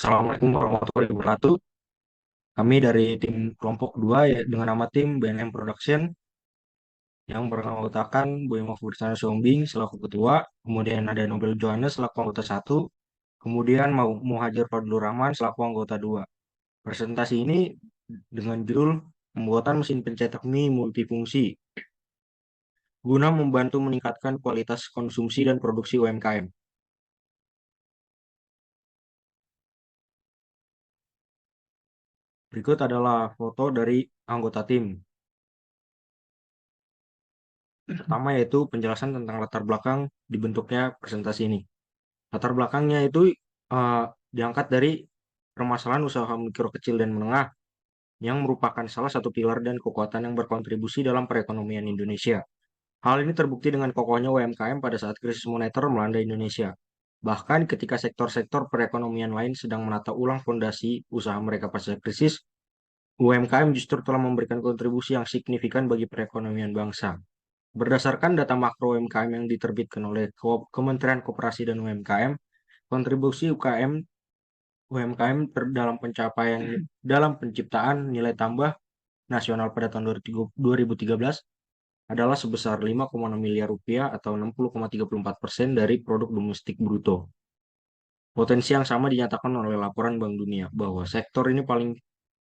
Assalamualaikum warahmatullahi wabarakatuh. Kami dari tim kelompok 2 ya, dengan nama tim BNM Production yang beranggotakan Boy Mahfud Sombing selaku ketua, kemudian ada Nobel Johannes selaku anggota 1, kemudian Muhajir Fadlur Rahman selaku anggota 2. Presentasi ini dengan judul Pembuatan Mesin Pencetak Mie Multifungsi guna membantu meningkatkan kualitas konsumsi dan produksi UMKM. Berikut adalah foto dari anggota tim. Pertama yaitu penjelasan tentang latar belakang dibentuknya presentasi ini. Latar belakangnya itu eh, diangkat dari permasalahan usaha mikro kecil dan menengah yang merupakan salah satu pilar dan kekuatan yang berkontribusi dalam perekonomian Indonesia. Hal ini terbukti dengan kokohnya UMKM pada saat krisis moneter melanda Indonesia. Bahkan ketika sektor-sektor perekonomian lain sedang menata ulang fondasi usaha mereka pasca krisis, UMKM justru telah memberikan kontribusi yang signifikan bagi perekonomian bangsa. Berdasarkan data makro UMKM yang diterbitkan oleh Kementerian Koperasi dan UMKM, kontribusi UMKM dalam pencapaian dalam penciptaan nilai tambah nasional pada tahun 2013 adalah sebesar 5,6 miliar rupiah atau 60,34% dari produk domestik bruto. Potensi yang sama dinyatakan oleh laporan Bank Dunia bahwa sektor ini paling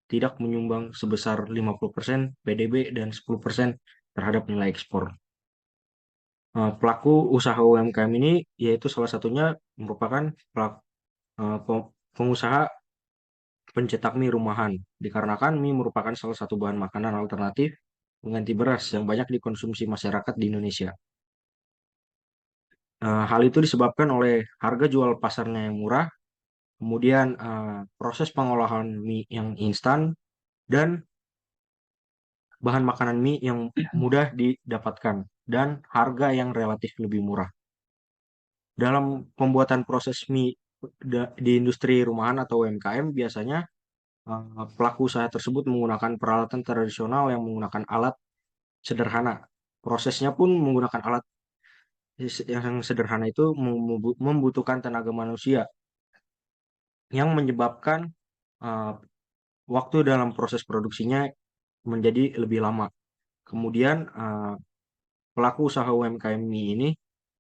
tidak menyumbang sebesar 50% PDB dan 10% terhadap nilai ekspor. Pelaku usaha UMKM ini yaitu salah satunya merupakan pengusaha pencetak mie rumahan, dikarenakan mie merupakan salah satu bahan makanan alternatif pengganti beras yang banyak dikonsumsi masyarakat di Indonesia. Hal itu disebabkan oleh harga jual pasarnya yang murah, kemudian proses pengolahan mie yang instan, dan bahan makanan mie yang mudah didapatkan, dan harga yang relatif lebih murah. Dalam pembuatan proses mie di industri rumahan atau UMKM, biasanya pelaku usaha tersebut menggunakan peralatan tradisional yang menggunakan alat sederhana. Prosesnya pun menggunakan alat yang sederhana itu membutuhkan tenaga manusia yang menyebabkan uh, waktu dalam proses produksinya menjadi lebih lama. Kemudian pelaku usaha UMKM mie ini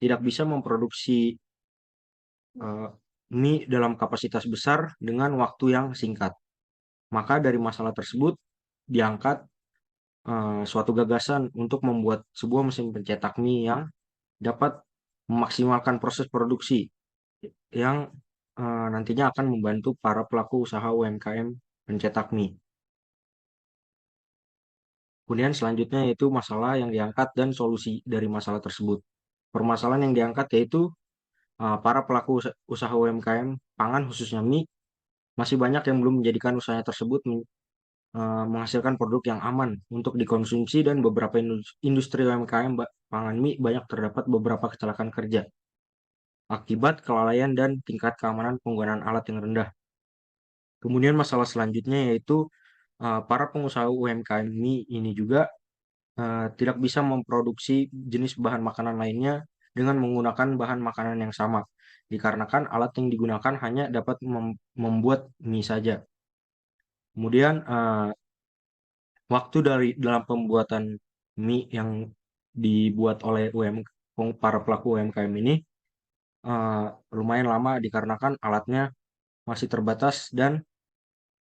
tidak bisa memproduksi uh, mie dalam kapasitas besar dengan waktu yang singkat. Maka dari masalah tersebut diangkat suatu gagasan untuk membuat sebuah mesin pencetak mie yang dapat memaksimalkan proses produksi yang nantinya akan membantu para pelaku usaha UMKM pencetak mie. Kemudian selanjutnya yaitu masalah yang diangkat dan solusi dari masalah tersebut. Permasalahan yang diangkat yaitu para pelaku usaha UMKM pangan khususnya mie masih banyak yang belum menjadikan usahanya tersebut menghasilkan produk yang aman untuk dikonsumsi dan beberapa industri UMKM pangan mie banyak terdapat beberapa kecelakaan kerja akibat kelalaian dan tingkat keamanan penggunaan alat yang rendah. Kemudian masalah selanjutnya yaitu para pengusaha UMKM ini juga tidak bisa memproduksi jenis bahan makanan lainnya dengan menggunakan bahan makanan yang sama, dikarenakan alat yang digunakan hanya dapat membuat mie saja. Kemudian waktu dari dalam pembuatan mie yang dibuat oleh para pelaku UMKM ini eh, lumayan lama dikarenakan alatnya masih terbatas dan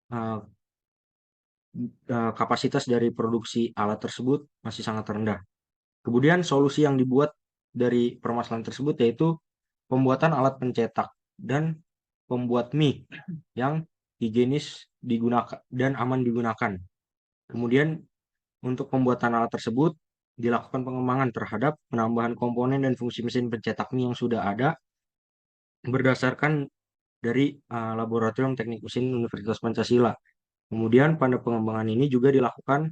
eh, kapasitas dari produksi alat tersebut masih sangat rendah. Kemudian solusi yang dibuat dari permasalahan tersebut yaitu pembuatan alat pencetak dan pembuat mie yang higienis digunakan dan aman digunakan. Kemudian untuk pembuatan alat tersebut dilakukan pengembangan terhadap penambahan komponen dan fungsi mesin pencetak mie yang sudah ada berdasarkan dari Laboratorium Teknik Mesin Universitas Pancasila. Kemudian pada pengembangan ini juga dilakukan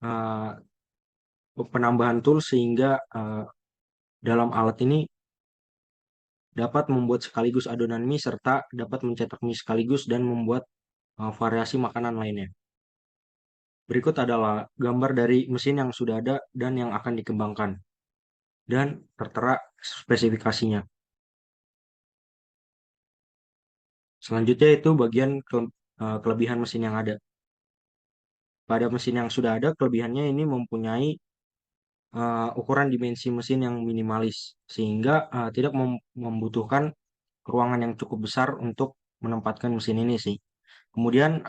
uh, penambahan tool sehingga dalam alat ini dapat membuat sekaligus adonan mie serta dapat mencetak mie sekaligus dan membuat variasi makanan lainnya. Berikut adalah gambar dari mesin yang sudah ada dan yang akan dikembangkan dan tertera spesifikasinya. Selanjutnya itu bagian kelebihan mesin yang ada. Pada mesin yang sudah ada, kelebihannya ini mempunyai ukuran dimensi mesin yang minimalis, sehingga tidak membutuhkan ruangan yang cukup besar untuk menempatkan mesin ini sih. Kemudian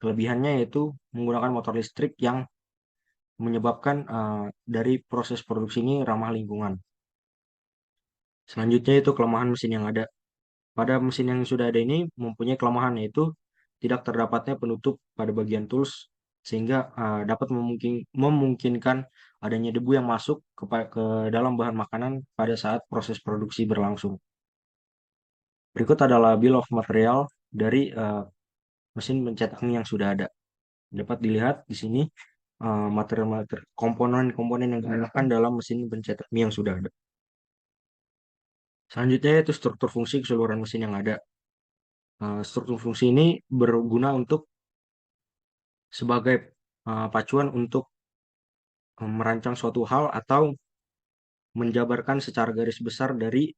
kelebihannya yaitu menggunakan motor listrik yang menyebabkan dari proses produksi ini ramah lingkungan. Selanjutnya itu kelemahan mesin yang ada. Pada mesin yang sudah ada ini mempunyai kelemahan yaitu tidak terdapatnya penutup pada bagian tools sehingga dapat memungkinkan adanya debu yang masuk ke dalam bahan makanan pada saat proses produksi berlangsung. Berikut adalah bill of material dari mesin pencetak mie yang sudah ada. Dapat dilihat di sini material-material komponen-komponen yang digunakan dalam mesin pencetak mie yang sudah ada. Selanjutnya itu struktur fungsi keseluruhan mesin yang ada. Struktur fungsi ini berguna untuk sebagai pacuan untuk merancang suatu hal atau menjabarkan secara garis besar dari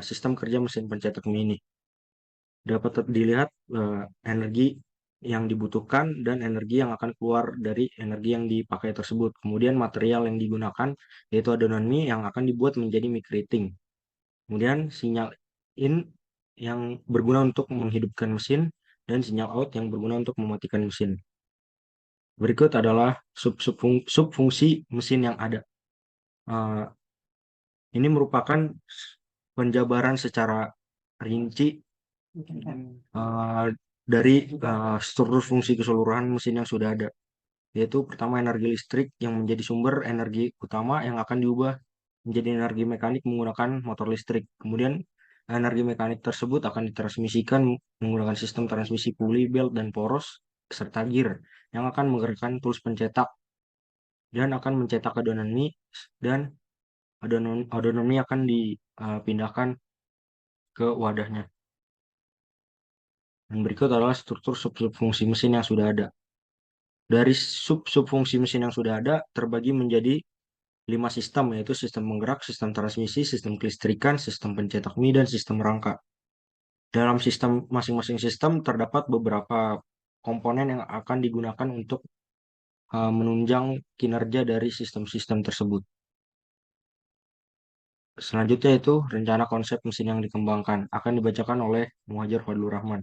sistem kerja mesin pencetak mie ini. Dapat dilihat energi yang dibutuhkan dan energi yang akan keluar dari energi yang dipakai tersebut. Kemudian material yang digunakan yaitu adonan mie yang akan dibuat menjadi mie keriting. Kemudian sinyal in yang berguna untuk menghidupkan mesin dan sinyal out yang berguna untuk mematikan mesin. Berikut adalah subfungsi mesin yang ada. Uh, ini merupakan penjabaran secara rinci uh, dari struktur fungsi keseluruhan mesin yang sudah ada, yaitu pertama energi listrik yang menjadi sumber energi utama yang akan diubah menjadi energi mekanik menggunakan motor listrik. Kemudian energi mekanik tersebut akan ditransmisikan menggunakan sistem transmisi puli, belt, dan poros serta gear yang akan menggerakkan tools pencetak dan akan mencetak adonan mie dan adonan mie akan dipindahkan ke wadahnya. Dan berikut adalah struktur sub-fungsi mesin yang sudah ada. Dari sub-fungsi mesin yang sudah ada terbagi menjadi 5 sistem, yaitu sistem penggerak, sistem transmisi, sistem kelistrikan, sistem pencetak mie, dan sistem rangka. Dalam sistem masing-masing sistem terdapat beberapa komponen yang akan digunakan untuk menunjang kinerja dari sistem-sistem tersebut. Selanjutnya itu rencana konsep mesin yang dikembangkan akan dibacakan oleh Muhajir Fadlur Rahman.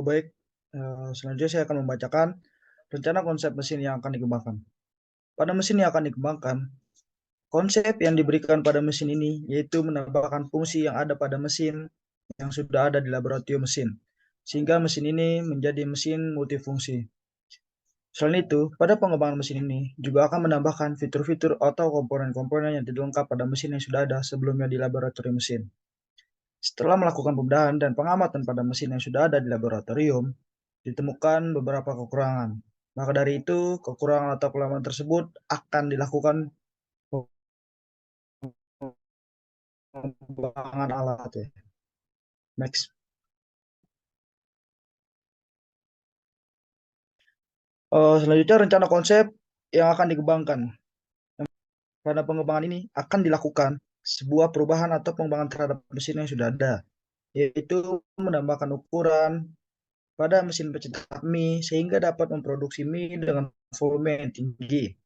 Baik, selanjutnya saya akan membacakan rencana konsep mesin yang akan dikembangkan. Pada mesin yang akan dikembangkan, konsep yang diberikan pada mesin ini yaitu menambahkan fungsi yang ada pada mesin yang sudah ada di laboratorium mesin, sehingga mesin ini menjadi mesin multifungsi. Selain itu, pada pengembangan mesin ini juga akan menambahkan fitur-fitur atau komponen-komponen yang tidak lengkap pada mesin yang sudah ada sebelumnya di laboratorium mesin. Setelah melakukan pembedahan dan pengamatan pada mesin yang sudah ada di laboratorium, ditemukan beberapa kekurangan. Maka dari itu, kekurangan atau kelemahan tersebut akan dilakukan pengembangan alat ya. Next. Selanjutnya rencana konsep yang akan dikembangkan. Pada pengembangan ini akan dilakukan sebuah perubahan atau pengembangan terhadap mesin yang sudah ada, yaitu menambahkan ukuran pada mesin pencetak mie sehingga dapat memproduksi mie dengan volume yang tinggi.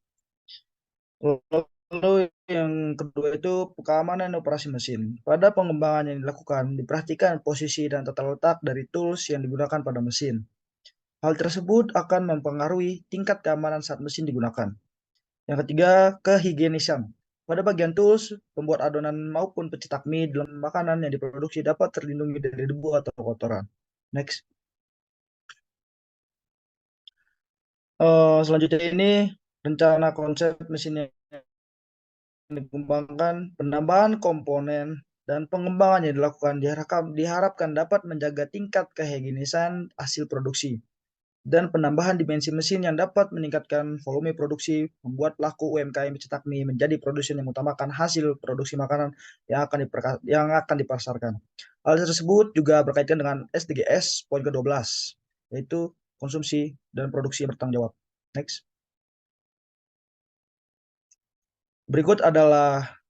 Lalu yang kedua itu keamanan operasi mesin. Pada pengembangan yang dilakukan, diperhatikan posisi dan tata letak dari tools yang digunakan pada mesin. Hal tersebut akan mempengaruhi tingkat keamanan saat mesin digunakan. Yang ketiga, kehigienisan. Pada bagian tools, pembuat adonan maupun pencetak mie dalam makanan yang diproduksi dapat terlindungi dari debu atau kotoran. Next. Selanjutnya ini rencana konsep mesin yang dikembangkan, penambahan komponen dan pengembangan yang dilakukan diharapkan dapat menjaga tingkat kehigienisan hasil produksi dan penambahan dimensi mesin yang dapat meningkatkan volume produksi, membuat pelaku UMKM cetak mie menjadi produsen yang mengutamakan hasil produksi makanan yang akan dipasarkan. Hal tersebut juga berkaitan dengan SDGs poin ke-12, yaitu konsumsi dan produksi yang bertanggung jawab. Next. Berikut adalah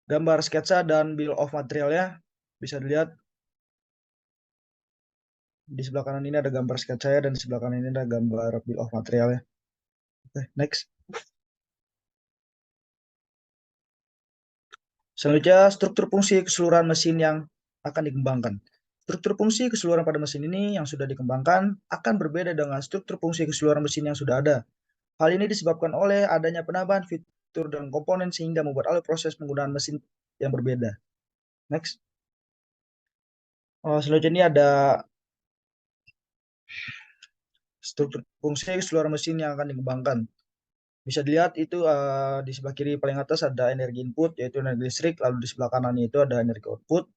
gambar sketsa dan bill of materialnya. bisa dilihat di sebelah kanan ini ada gambar sketsanya dan di sebelah kanan ini ada gambar bill of material ya. Oke, next. Selanjutnya, struktur fungsi keseluruhan mesin yang akan dikembangkan. Struktur fungsi keseluruhan pada mesin ini yang sudah dikembangkan akan berbeda dengan struktur fungsi keseluruhan mesin yang sudah ada. Hal ini disebabkan oleh adanya penambahan fitur dan komponen sehingga membuat alur proses penggunaan mesin yang berbeda. Next. Selanjutnya ini ada struktur fungsi keseluruhan mesin yang akan dikembangkan. Bisa dilihat itu di sebelah kiri paling atas ada energi input yaitu energi listrik, lalu di sebelah kanan itu ada energi output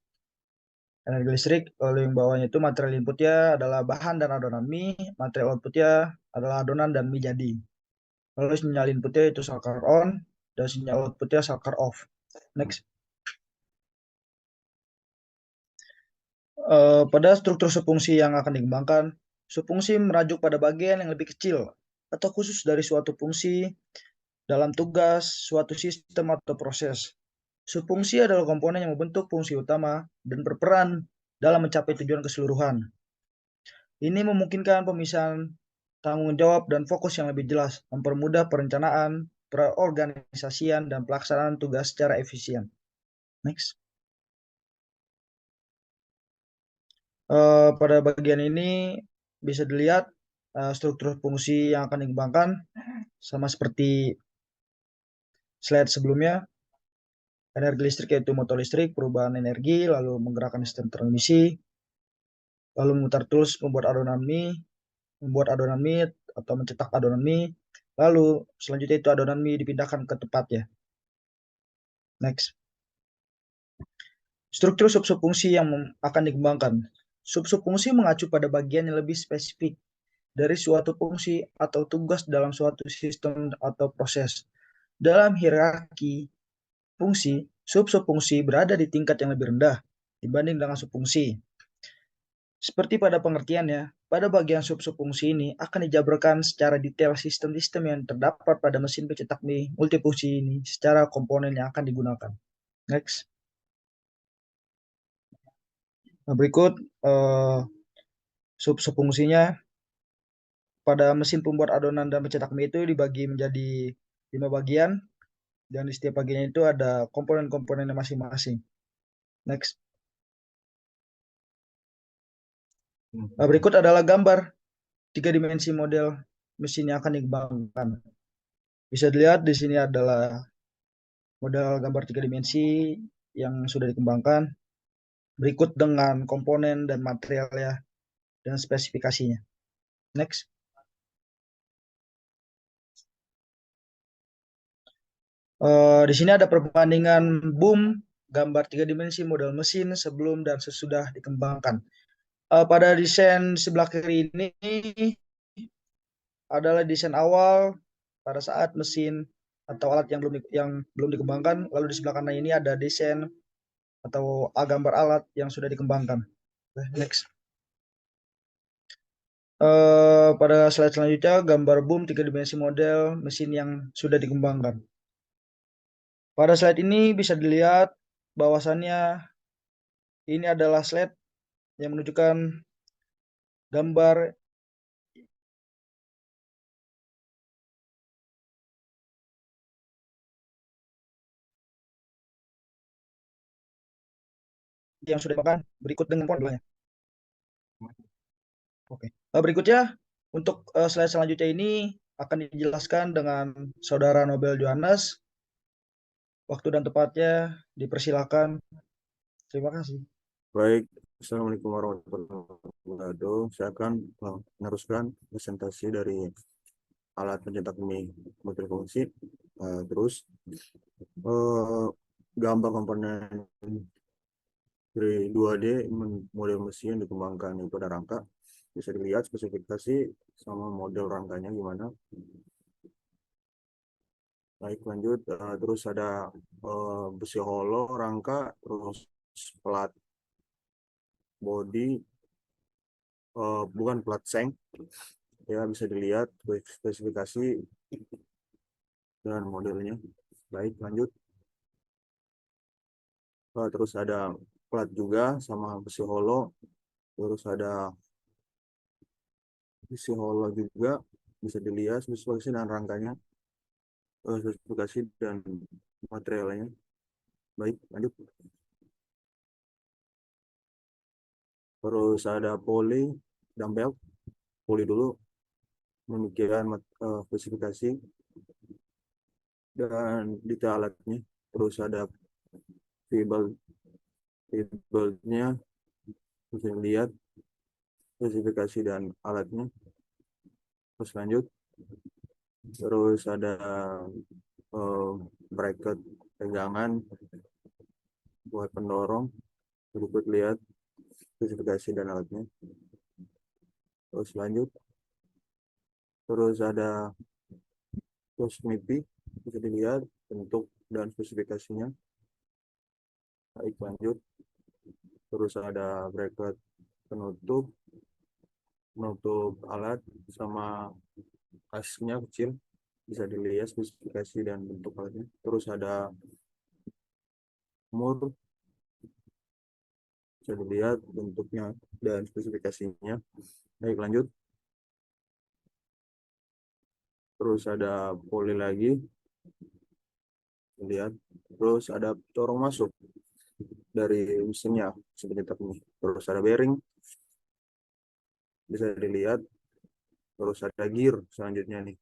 energi listrik, lalu yang bawahnya itu material inputnya adalah bahan dan adonan mie, material outputnya adalah adonan dan mie jadi. Lalu sinyal inputnya itu shulker on dan sinyal outputnya shulker off. Next. Pada struktur subfungsi yang akan dikembangkan, subfungsi merujuk pada bagian yang lebih kecil atau khusus dari suatu fungsi dalam tugas, suatu sistem atau proses. Subfungsi adalah komponen yang membentuk fungsi utama dan berperan dalam mencapai tujuan keseluruhan. Ini memungkinkan pemisahan tanggung jawab dan fokus yang lebih jelas, mempermudah perencanaan, perorganisasian, dan pelaksanaan tugas secara efisien. Next. Pada bagian ini bisa dilihat struktur fungsi yang akan dikembangkan sama seperti slide sebelumnya. Energi listrik yaitu motor listrik, perubahan energi, lalu menggerakkan sistem transmisi, lalu memutar tools, membuat adonan mie atau mencetak adonan mie, lalu selanjutnya itu adonan mie dipindahkan ke tempatnya. Next. Struktur sub-subfungsi yang akan dikembangkan. Sub-subfungsi mengacu pada bagian yang lebih spesifik dari suatu fungsi atau tugas dalam suatu sistem atau proses. Dalam hierarki fungsi, sub-subfungsi berada di tingkat yang lebih rendah dibanding dengan subfungsi. Seperti pada pengertiannya, pada bagian sub-subfungsi ini akan dijabarkan secara detail sistem-sistem yang terdapat pada mesin pencetak mie multifungsi ini secara komponen yang akan digunakan. Next. Nah, berikut sub-subfungsinya pada mesin pembuat adonan dan pencetak mie itu dibagi menjadi 5 bagian dan di setiap bagian itu ada komponen-komponennya masing-masing. Next. Nah, berikut adalah gambar 3 dimensi model mesin yang akan dikembangkan. Bisa dilihat di sini adalah model gambar 3 dimensi yang sudah dikembangkan berikut dengan komponen dan materialnya dan spesifikasinya. Next. Di sini ada perbandingan boom gambar 3 dimensi model mesin sebelum dan sesudah dikembangkan. Pada desain sebelah kiri ini adalah desain awal pada saat mesin atau alat yang belum dikembangkan. Lalu di sebelah kanan ini ada desain atau gambar alat yang sudah dikembangkan. Next. Pada slide selanjutnya gambar boom 3 dimensi model mesin yang sudah dikembangkan. Pada slide ini bisa dilihat bahwasannya ini adalah slide yang menunjukkan gambar yang sudah dikembangkan berikut dengan poin. Oke. Berikutnya untuk slide selanjutnya ini akan dijelaskan dengan Saudara Nobel Johannes. Waktu dan tempatnya dipersilakan. Terima kasih. Baik, Assalamualaikum warahmatullahi wabarakatuh. Saya akan meneruskan presentasi dari alat pencetak mie multifungsi. Terus gambar komponen dari 2D model mesin yang dikembangkan pada rangka. Bisa dilihat spesifikasi sama model rangkanya gimana. Baik, lanjut. Terus ada besi holo rangka, terus plat body, bukan plat seng, ya bisa dilihat spesifikasi dan modelnya. Baik, lanjut. Terus ada plat juga sama besi holo, terus ada besi holo juga, bisa dilihat spesifikasi dan rangkanya, spesifikasi dan materialnya. Baik, lanjut. Terus ada poli dumbbell, poli dulu, demikian spesifikasi dan detail alatnya. Terus ada V-bolt-nya, bisa lihat spesifikasi dan alatnya. Terus lanjut. Terus ada bracket pegangan buat pendorong, berikut lihat spesifikasi dan alatnya. Terus lanjut. Terus ada close MIPI, bisa dilihat bentuk dan spesifikasinya. Baik, lanjut. Terus ada bracket penutup alat sama asnya kecil, bisa dilihat spesifikasi dan bentuk alatnya. Terus ada mur, bisa dilihat bentuknya dan spesifikasinya. Baik, lanjut. Terus ada poli lagi, lihat. Terus ada corong masuk dari mesinnya seperti ini. Terus ada bearing, bisa dilihat. Terus ada gear selanjutnya nih,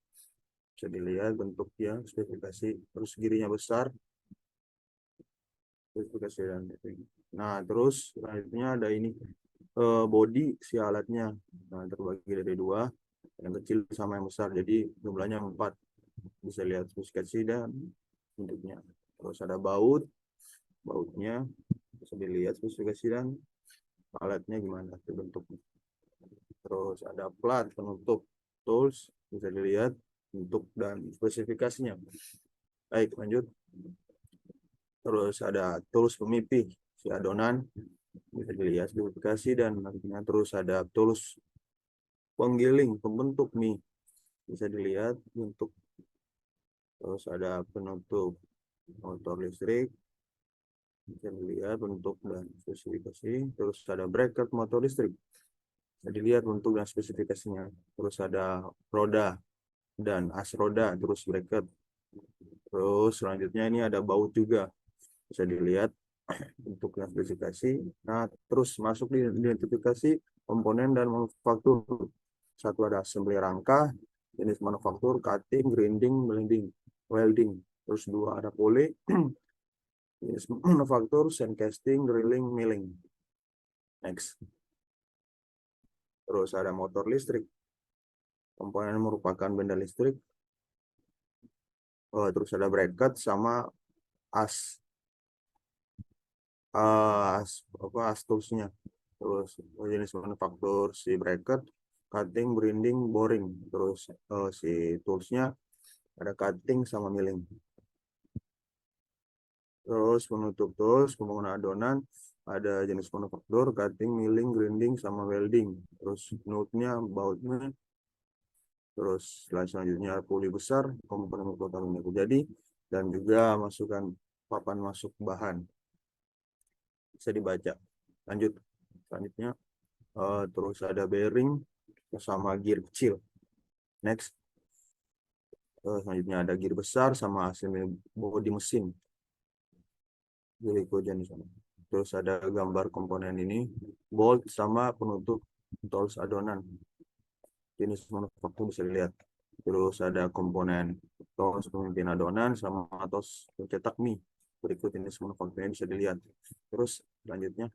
bisa dilihat bentuknya, spesifikasi. Terus girinya besar, spesifikasi dan nah terus selanjutnya ada ini body si alatnya. Nah, terbagi dari dua, yang kecil sama yang besar, jadi jumlahnya 4. Bisa lihat spesifikasi dan bentuknya. Terus ada bautnya, bisa dilihat spesifikasi dan alatnya gimana bentuknya. Terus ada plat penutup tools, bisa dilihat bentuk dan spesifikasinya. Baik, lanjut. Terus ada tools pemipih si adonan, bisa dilihat spesifikasi dan nantinya. Terus ada tools penggiling pembentuk mie, bisa dilihat bentuk. Terus ada penutup motor listrik, bisa dilihat bentuk dan spesifikasi. Terus ada bracket motor listrik, bisa dilihat bentuk dan spesifikasinya. Terus ada roda dan as roda, terus bracket. Terus selanjutnya ini ada baut juga, bisa dilihat bentuk dan spesifikasi. Nah, terus masuk di identifikasi komponen dan manufaktur. Satu ada assembly rangka, jenis manufaktur, cutting, grinding, welding. Terus dua ada poli, jenis manufaktur, sand casting, drilling, milling. Next. Terus ada motor listrik, komponen merupakan benda listrik. Terus ada bracket sama as toolsnya. Terus jenis manufaktur si bracket, cutting, grinding, boring. Terus si toolsnya ada cutting sama milling. Terus penutup tools, pembangunan adonan, ada jenis manufaktur, cutting, milling, grinding, sama welding. Terus nut-nya, bautnya. Terus selanjutnya puli besar, komponen utama jadi, dan juga masukkan papan masuk bahan. Bisa dibaca. Lanjut. Selanjutnya, terus ada bearing sama gear kecil. Next. Selanjutnya ada gear besar sama assembly bodi mesin. Jadi di sana. Terus ada gambar komponen ini, bolt sama penutup tools adonan. Jenis manufaktur bisa dilihat. Terus ada komponen tools pemimpin adonan sama tos pencetak mie. Berikut jenis manufakturnya bisa dilihat. Terus selanjutnya,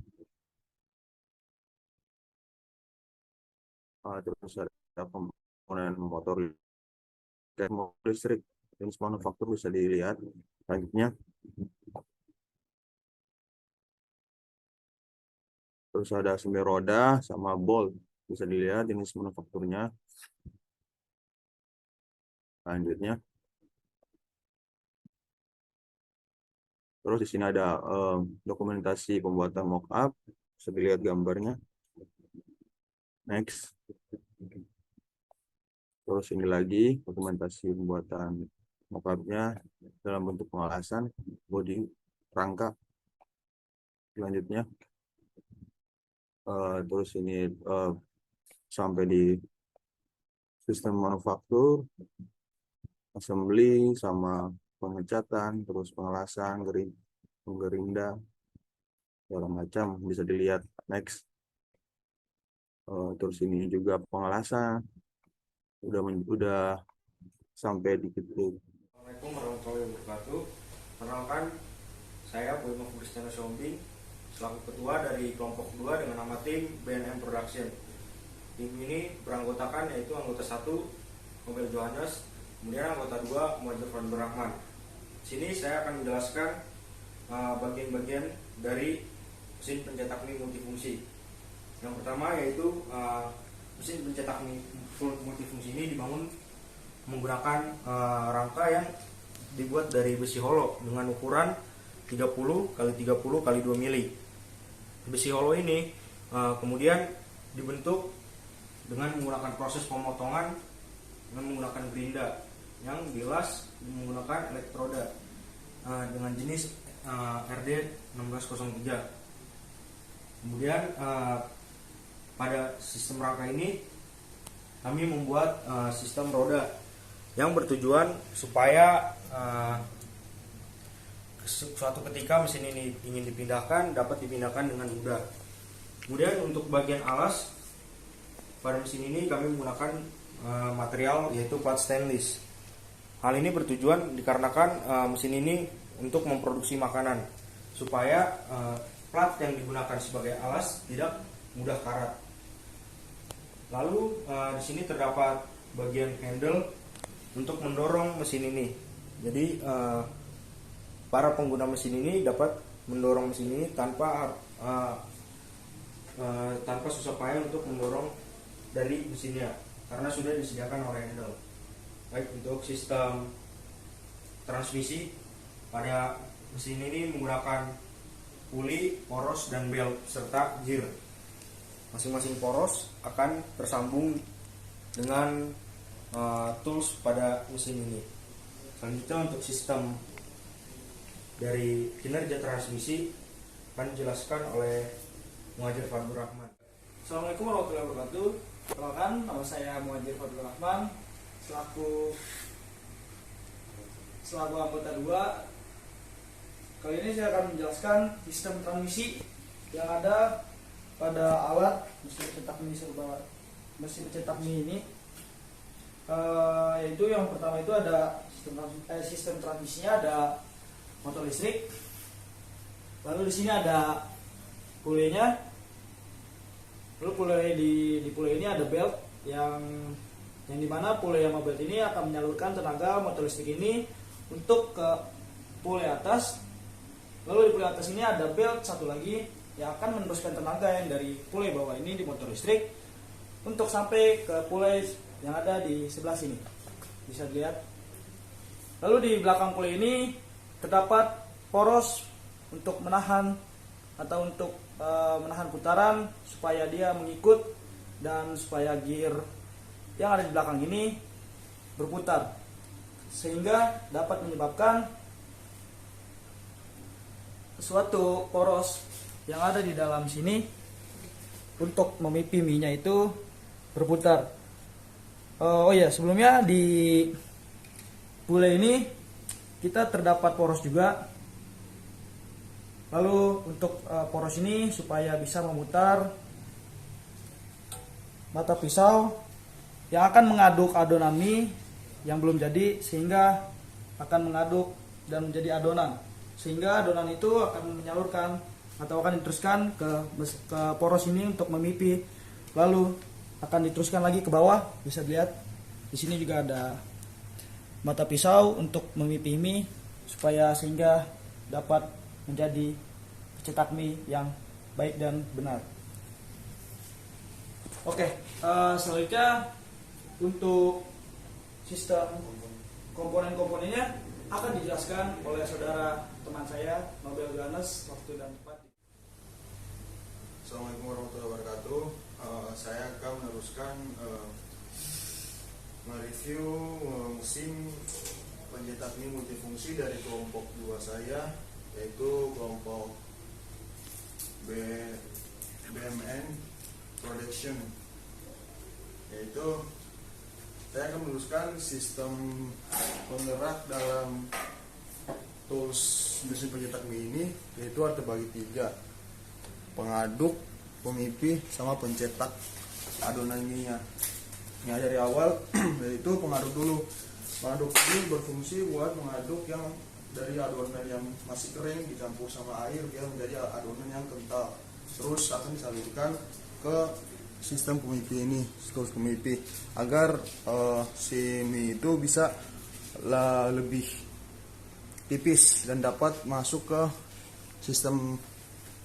terus ada komponen motor listrik, jenis manufaktur bisa dilihat. Selanjutnya, terus ada assembly roda sama bolt, bisa dilihat jenis manufakturnya. Selanjutnya, terus di sini ada dokumentasi pembuatan mockup, bisa dilihat gambarnya. Next. Terus ini lagi dokumentasi pembuatan mockupnya dalam bentuk pengelasan bodi rangka. selanjutnya. Terus ini sampai di sistem manufaktur, assembly, sama pengecatan, terus pengelasan, gerinda, segala macam bisa dilihat. Next. Terus ini juga pengelasan, udah sampai di titik. Assalamualaikum warahmatullahi wabarakatuh. Perkenalkan, saya Boy Kristiano Siombing selaku ketua dari kelompok 2 dengan nama tim BNM Production. Tim ini beranggotakan yaitu anggota 1 Nobel Johannes, kemudian anggota 2 Muhajir Fadlur Rahman. Sini saya akan menjelaskan bagian-bagian dari mesin pencetak mie multifungsi. Yang pertama yaitu mesin pencetak mie multifungsi ini dibangun menggunakan rangka yang dibuat dari besi holo dengan ukuran 30 x 30 x 2 mili. Besi holo ini kemudian dibentuk dengan menggunakan proses pemotongan dengan menggunakan gerinda yang bilas menggunakan elektroda dengan jenis RD 1603. Kemudian pada sistem rangka ini kami membuat sistem roda yang bertujuan supaya suatu ketika mesin ini ingin dipindahkan dapat dipindahkan dengan mudah. Kemudian untuk bagian alas pada mesin ini kami menggunakan material yaitu plat stainless. Hal ini bertujuan dikarenakan mesin ini untuk memproduksi makanan supaya plat yang digunakan sebagai alas tidak mudah karat. Lalu di sini terdapat bagian handle untuk mendorong mesin ini. Jadi para pengguna mesin ini dapat mendorong mesin ini tanpa susah payah untuk mendorong dari mesinnya karena sudah disediakan oleh handle. Baik untuk sistem transmisi pada mesin ini menggunakan puli, poros, dan belt serta gear. Masing-masing poros akan tersambung dengan tools pada mesin ini. Selanjutnya untuk sistem dari kinerja transmisi akan dijelaskan oleh Muhajir Fadlur Rahman. Assalamualaikum warahmatullahi wabarakatuh. Perkenalkan, nama saya Muhajir Fadlur Rahman selaku anggota 2. Kali ini saya akan menjelaskan sistem transmisi yang ada pada alat mesin cetak mie ini. Yaitu yang pertama itu ada sistem transmisinya ada motor listrik. Lalu di sini ada pulenya. Lalu di pule ini ada belt yang dimana pule yang belt ini akan menyalurkan tenaga motor listrik ini untuk ke pule atas. Lalu di pule atas ini ada belt satu lagi yang akan meneruskan tenaga yang dari pule bawah ini di motor listrik untuk sampai ke pule yang ada di sebelah sini. Bisa dilihat. Lalu di belakang pule ini terdapat poros untuk menahan atau untuk menahan putaran supaya dia mengikut dan supaya gear yang ada di belakang ini berputar sehingga dapat menyebabkan suatu poros yang ada di dalam sini untuk memipi mie-nya itu berputar. Oh ya, sebelumnya di pule ini kita terdapat poros juga. Lalu untuk poros ini supaya bisa memutar mata pisau yang akan mengaduk adonan mie yang belum jadi sehingga akan mengaduk dan menjadi adonan. Sehingga adonan itu akan menyalurkan atau akan diteruskan ke poros ini untuk memipi. Lalu akan diteruskan lagi ke bawah. Bisa dilihat di sini juga ada mata pisau untuk memipi mie supaya sehingga dapat menjadi cetak mie yang baik dan benar. Oke, selanjutnya untuk sistem komponen-komponennya akan dijelaskan oleh saudara teman saya Nobel Johannes waktu dan tempat. Assalamualaikum warahmatullahi wabarakatuh. Saya akan meneruskan mereview mesin pencetak mie multifungsi dari kelompok 2 saya, yaitu kelompok BMN Production, yaitu saya akan meneruskan sistem penggerak dalam tools mesin pencetak mie ini, yaitu ada terbagi 3: pengaduk, pemipih, sama pencetak adonan mie-nya. Nah, dari awal yaitu pengaduk dulu. Pengaduk ini berfungsi buat mengaduk yang dari adonan yang masih kering dicampur sama air biar menjadi adonan yang kental. Terus akan disalurkan ke sistem pemipih ini, tools pemipih, agar si mie itu bisa lebih tipis dan dapat masuk ke sistem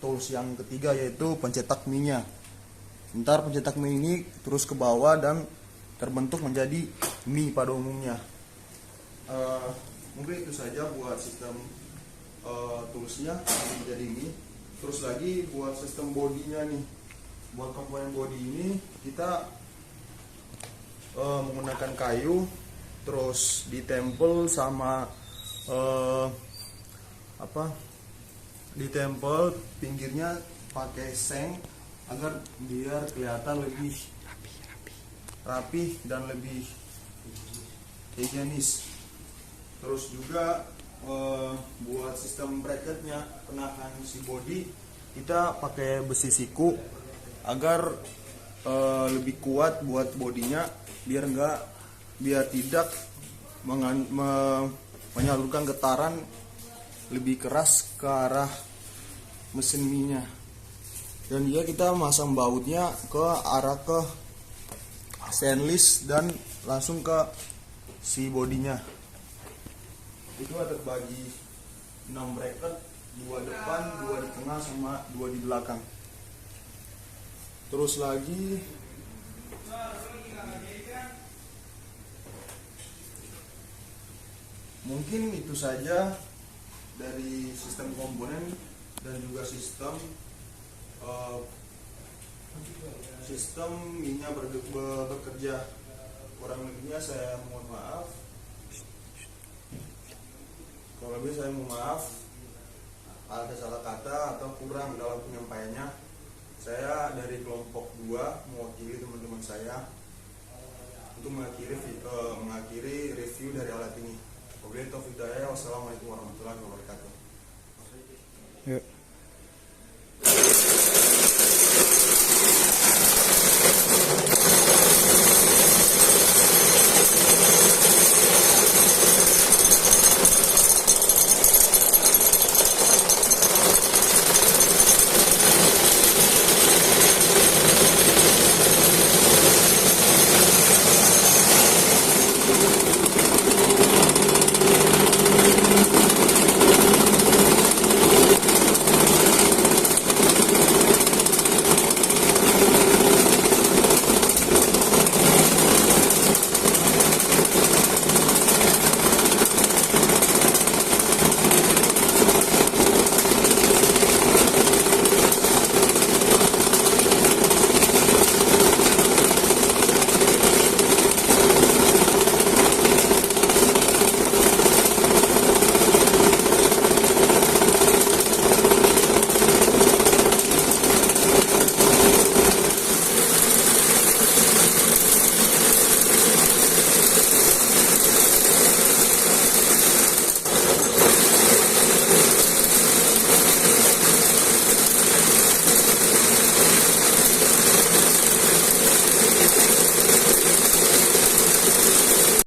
tools yang ketiga, yaitu pencetak mie-nya. Ntar pencetak mie ini terus ke bawah dan terbentuk menjadi mie pada umumnya. Mungkin itu saja buat sistem toolsnya menjadi mie. Terus lagi buat sistem bodinya nih, buat komponen body ini kita menggunakan kayu, terus ditempel sama ditempel pinggirnya pakai seng agar biar kelihatan lebih rapi dan lebih higienis. Terus juga buat sistem bracketnya, penahan si body, kita pakai besi siku agar lebih kuat buat bodinya, biar tidak menyalurkan getaran lebih keras ke arah mesin mie-nya. Dan dia kita masang bautnya ke arah ke stainless dan langsung ke si bodinya. Itu ada terbagi 6 bracket, 2 depan, 2 di tengah, sama 2 di belakang. Terus lagi mungkin itu saja dari sistem komponen dan juga sistem minyak bekerja. Kurang lebihnya saya mohon maaf. Kalau lebih saya mohon maaf ada salah kata atau kurang dalam penyampaiannya. Saya dari kelompok 2 mewakili teman-teman saya untuk mengakhiri review dari alat ini. Wabillahi taufiq hidayah. Wassalamualaikum warahmatullahi wabarakatuh.